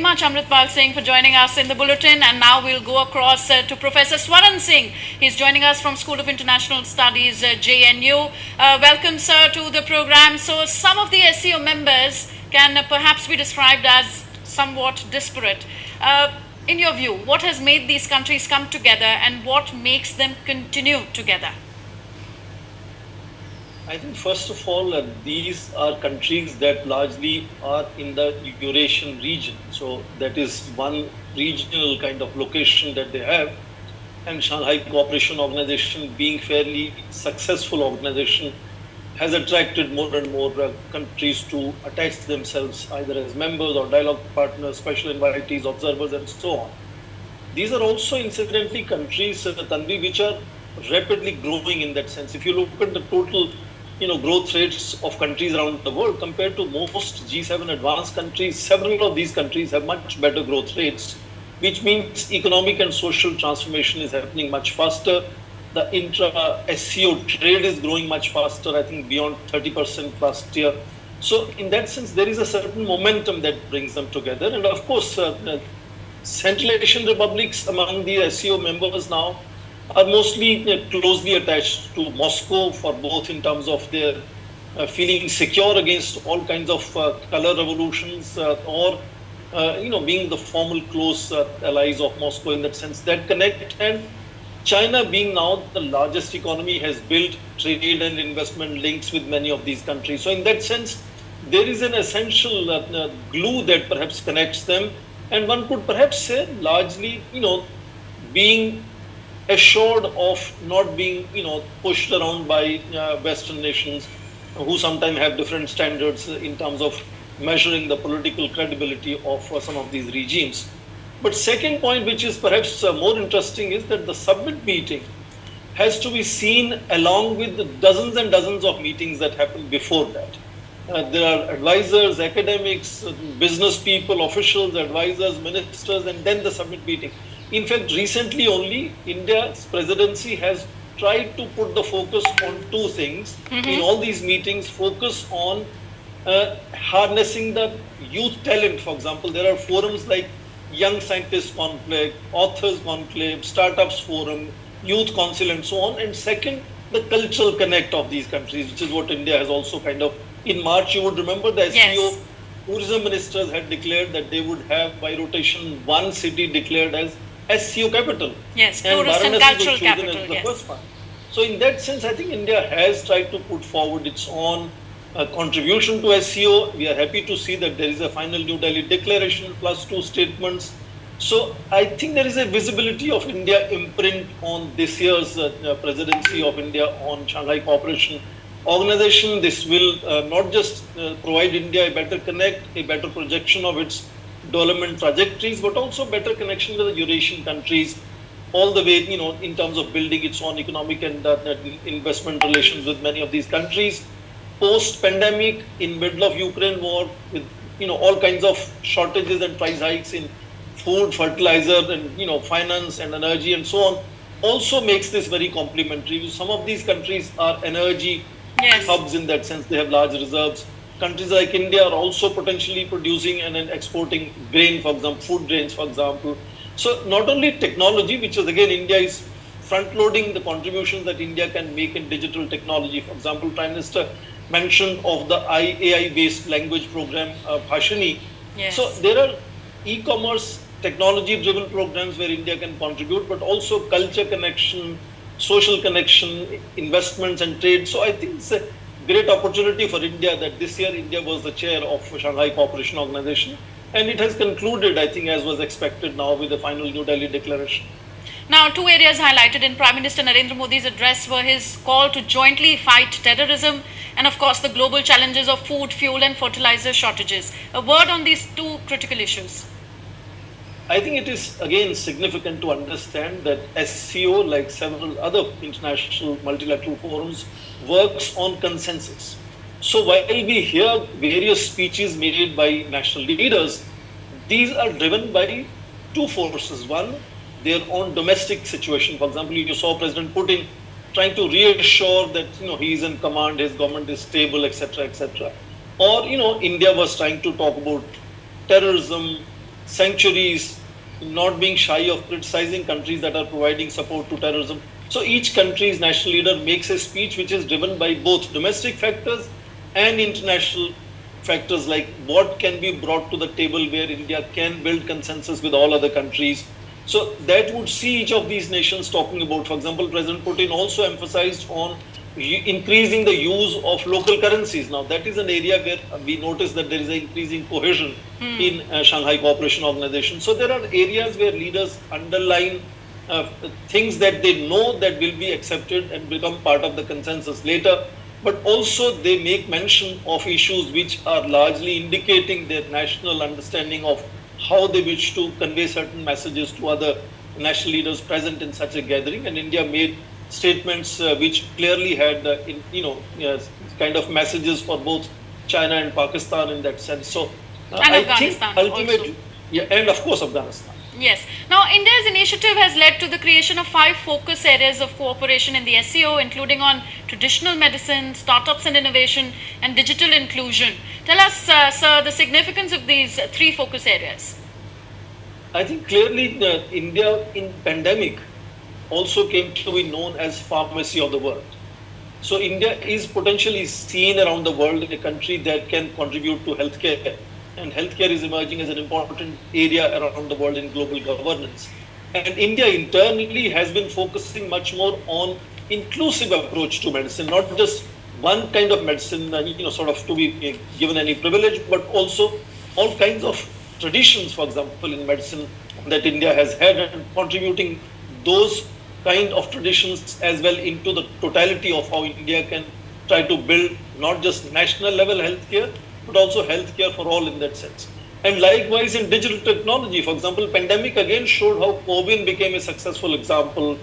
Much, Amritpal Singh, for joining us in the bulletin. And now we'll go across to Professor Swaran Singh. He's joining us from School of International Studies, JNU. Welcome, sir, to the program. So, some of the SCO members can perhaps be described as somewhat disparate. In your view, what has made these countries come together and what makes them continue together? I think first of all, these are countries that largely are in the Eurasian region. So that is one regional kind of location that they have. And Shanghai Cooperation Organization, being fairly successful organization, has attracted more and more countries to attach themselves either as members or dialogue partners, special invitees, observers, and so on. These are also incidentally countries, Tanvi, which are rapidly growing in that sense. If you look at the total growth rates of countries around the world compared to most G7 advanced countries, several of these countries have much better growth rates, which means economic and social transformation is happening much faster. The intra-SCO trade is growing much faster, I think beyond 30% last year. So in that sense, there is a certain momentum that brings them together. And of course, Central Asian republics among the SCO members now are mostly closely attached to Moscow for both in terms of their feeling secure against all kinds of color revolutions or being the formal close allies of Moscow in that sense that connect. And China, being now the largest economy, has built trade and investment links with many of these countries. So in that sense, there is an essential glue that perhaps connects them, and one could perhaps say largely being assured of not being pushed around by Western nations who sometimes have different standards in terms of measuring the political credibility of some of these regimes. But second point, which is perhaps more interesting, is that the summit meeting has to be seen along with the dozens and dozens of meetings that happened before that. There are advisors, academics, business people, officials, advisors, ministers, and then the summit meeting. In fact, recently only, India's presidency has tried to put the focus on two things. In all these meetings, focus on harnessing the youth talent. For example, there are forums like Young Scientists Conclave, Authors Conclave, Startups Forum, Youth Council, and so on. And second, the cultural connect of these countries, which is what India has also kind of. In March, you would remember the SCO tourism ministers had declared that they would have by rotation one city declared as SCO capital. Yes, and tourist and Varanasi cultural was chosen capital. as the Yes. first one. So in that sense, I think India has tried to put forward its own contribution to SCO. We are happy to see that there is a final New Delhi declaration plus two statements. So I think there is a visibility of India imprint on this year's presidency of India on Shanghai Cooperation Organization. This will not just provide India a better connect, a better projection of its development trajectories, but also better connection with the Eurasian countries, all the way, in terms of building its own economic and investment relations with many of these countries. Post-pandemic, in middle of Ukraine war, with all kinds of shortages and price hikes in food, fertilizer, and finance and energy and so on, also makes this very complementary. Some of these countries are energy hubs in that sense; they have large reserves. Countries like India are also potentially producing and then exporting grain, for example, food grains, for example. So not only technology, which is again India is front-loading the contributions that India can make in digital technology. For example, Prime Minister mentioned of the AI-based language program, Bhashini. Yes. So there are e-commerce technology-driven programs where India can contribute, but also culture connection, social connection, investments and trade. So I think it's a great opportunity for India that this year India was the chair of Shanghai Cooperation Organization, and it has concluded, I think, as was expected now with the final New Delhi declaration. Now, two areas highlighted in Prime Minister Narendra Modi's address were his call to jointly fight terrorism and, of course, the global challenges of food, fuel and fertilizer shortages. A word on these two critical issues. I think it is again significant to understand that SCO, like several other international multilateral forums, works on consensus. So while we hear various speeches made by national leaders, these are driven by two forces. One, their own domestic situation. For example, you saw President Putin trying to reassure that he is in command, his government is stable, etc., etc. Or India was trying to talk about terrorism, sanctuaries, not being shy of criticizing countries that are providing support to terrorism. So each country's national leader makes a speech which is driven by both domestic factors and international factors, like what can be brought to the table where India can build consensus with all other countries. So that would see each of these nations talking about. For example, President Putin also emphasized on increasing the use of local currencies. Now, that is an area where we notice that there is an increasing cohesion in Shanghai Cooperation Organization. So there are areas where leaders underline things that they know that will be accepted and become part of the consensus later, but also they make mention of issues which are largely indicating their national understanding of how they wish to convey certain messages to other national leaders present in such a gathering. And India made statements which clearly had, kind of messages for both China and Pakistan in that sense. So And I think Afghanistan ultimately, also. yeah, and of course Afghanistan. Yes. Now, India's initiative has led to the creation of 5 focus areas of cooperation in the SCO, including on traditional medicine, startups and innovation, and digital inclusion. Tell us, sir, the significance of these 3 focus areas. I think clearly India in pandemic also came to be known as pharmacy of the world. So India is potentially seen around the world in a country that can contribute to healthcare, and healthcare is emerging as an important area around the world in global governance. And India internally has been focusing much more on inclusive approach to medicine, not just one kind of medicine, sort of to be given any privilege, but also all kinds of traditions, for example, in medicine that India has had, and contributing those kind of traditions as well into the totality of how India can try to build not just national level healthcare, but also healthcare for all in that sense. And likewise in digital technology, for example, pandemic again showed how CoWIN became a successful example.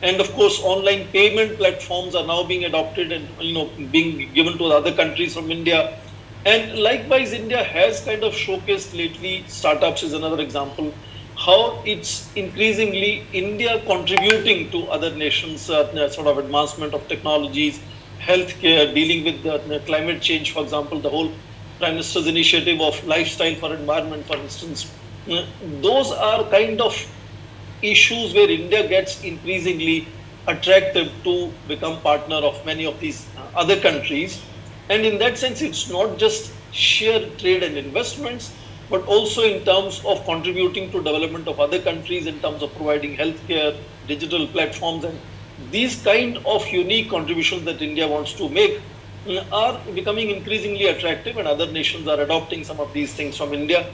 And of course, online payment platforms are now being adopted and being given to other countries from India. And likewise, India has kind of showcased lately, startups is another example, how it's increasingly India contributing to other nations, sort of advancement of technologies, healthcare, dealing with the climate change, for example, the whole Prime Minister's initiative of lifestyle for environment, for instance. Those are kind of issues where India gets increasingly attractive to become partner of many of these other countries. And in that sense, it's not just sheer trade and investments, but also in terms of contributing to development of other countries in terms of providing healthcare, digital platforms, and these kind of unique contributions that India wants to make are becoming increasingly attractive, and other nations are adopting some of these things from India.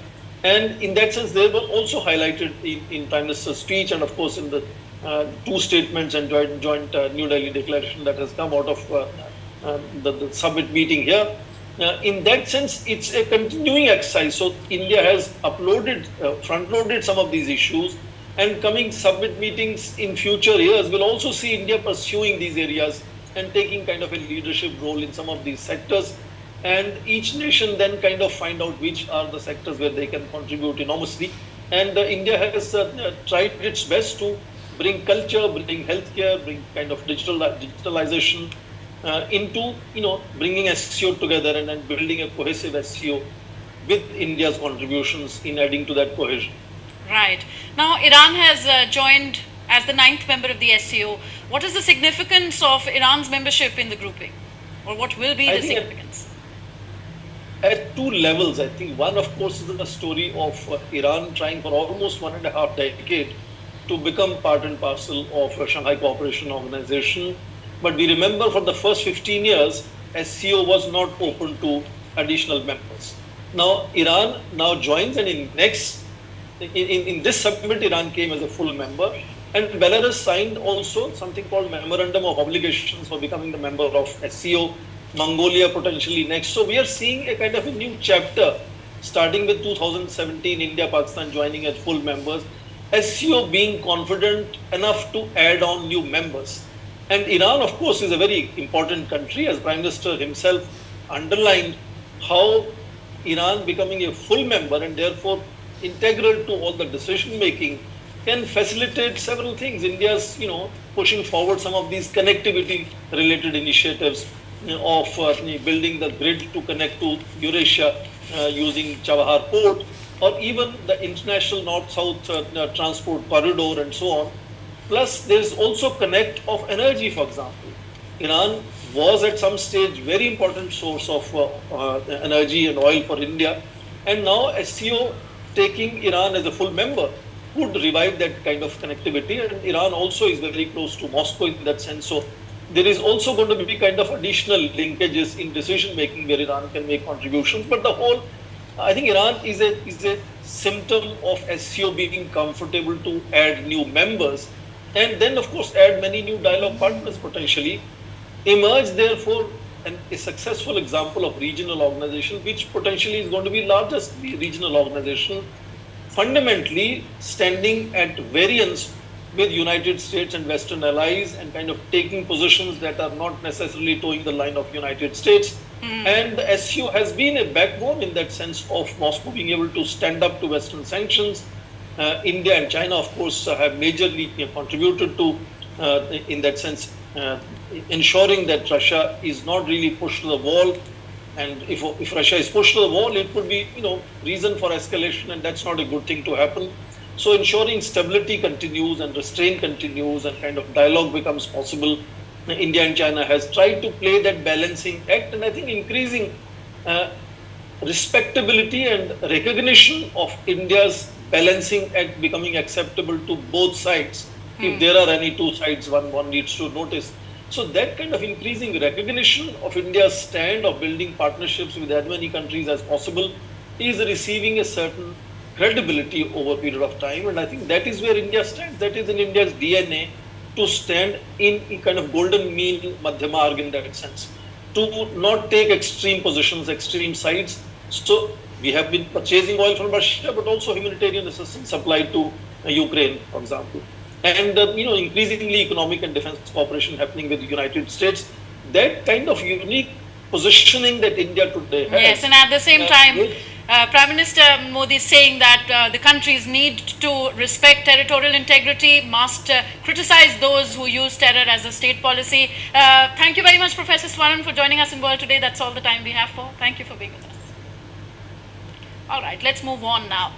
And in that sense, they were also highlighted in Prime Minister's speech, and of course in the 2 statements and joint New Delhi declaration that has come out of the summit meeting here. In that sense, it's a continuing exercise. So India has front-loaded some of these issues, and coming summit meetings in future years will also see India pursuing these areas and taking kind of a leadership role in some of these sectors. And each nation then kind of find out which are the sectors where they can contribute enormously. And India has tried its best to bring culture, bring healthcare, bring kind of digitalization into bringing SCO together and building a cohesive SCO with India's contributions in adding to that cohesion. Right. Now, Iran has joined as the 9th member of the SCO. What is the significance of Iran's membership in the grouping? Or what will be the significance? At 2 levels, I think. One, of course, is the story of Iran trying for almost 1.5 decades to become part and parcel of Shanghai Cooperation Organization. But we remember for the first 15 years, SCO was not open to additional members. Now, Iran now joins, and in this summit, Iran came as a full member. And Belarus signed also something called Memorandum of Obligations for becoming the member of SCO, Mongolia potentially next. So we are seeing a kind of a new chapter, starting with 2017, India, Pakistan joining as full members, SCO being confident enough to add on new members. And Iran, of course, is a very important country, as Prime Minister himself underlined, how Iran becoming a full member and therefore integral to all the decision making can facilitate several things. India's, pushing forward some of these connectivity related initiatives of building the grid to connect to Eurasia using Chabahar port. or even the international north-south transport corridor and so on. Plus, there is also connect of energy, for example. Iran was at some stage very important source of energy and oil for India, and now SCO taking Iran as a full member would revive that kind of connectivity. And Iran also is very close to Moscow in that sense. So there is also going to be kind of additional linkages in decision making where Iran can make contributions. But the whole, I think Iran is a symptom of SCO being comfortable to add new members, and then of course add many new dialogue partners potentially. Emerge therefore a successful example of regional organization, which potentially is going to be largest regional organization, fundamentally standing at variance with United States and Western allies, and kind of taking positions that are not necessarily towing the line of United States. And the SCO has been a backbone in that sense of Moscow being able to stand up to Western sanctions. India and China, of course, have majorly contributed to, in that sense, ensuring that Russia is not really pushed to the wall. And if Russia is pushed to the wall, it could be, reason for escalation, and that's not a good thing to happen. So ensuring stability continues and restraint continues and kind of dialogue becomes possible. India and China has tried to play that balancing act, and I think increasing respectability and recognition of India's balancing act becoming acceptable to both sides. If there are any two sides, one needs to notice. So that kind of increasing recognition of India's stand of building partnerships with as many countries as possible is receiving a certain credibility over a period of time. And I think that is where India stands. That is in India's DNA, to stand in kind of golden mean madhyamarg in that sense, to not take extreme positions, extreme sides. So we have been purchasing oil from Russia, but also humanitarian assistance supplied to Ukraine, for example. And increasingly economic and defense cooperation happening with the United States. That kind of unique positioning that India today has. Yes, and at the same time, Prime Minister Modi is saying that the countries need to respect territorial integrity, must criticize those who use terror as a state policy. Thank you very much, Professor Swaran, for joining us in World Today. That's all the time we have for. Thank you for being with us. All right, let's move on now.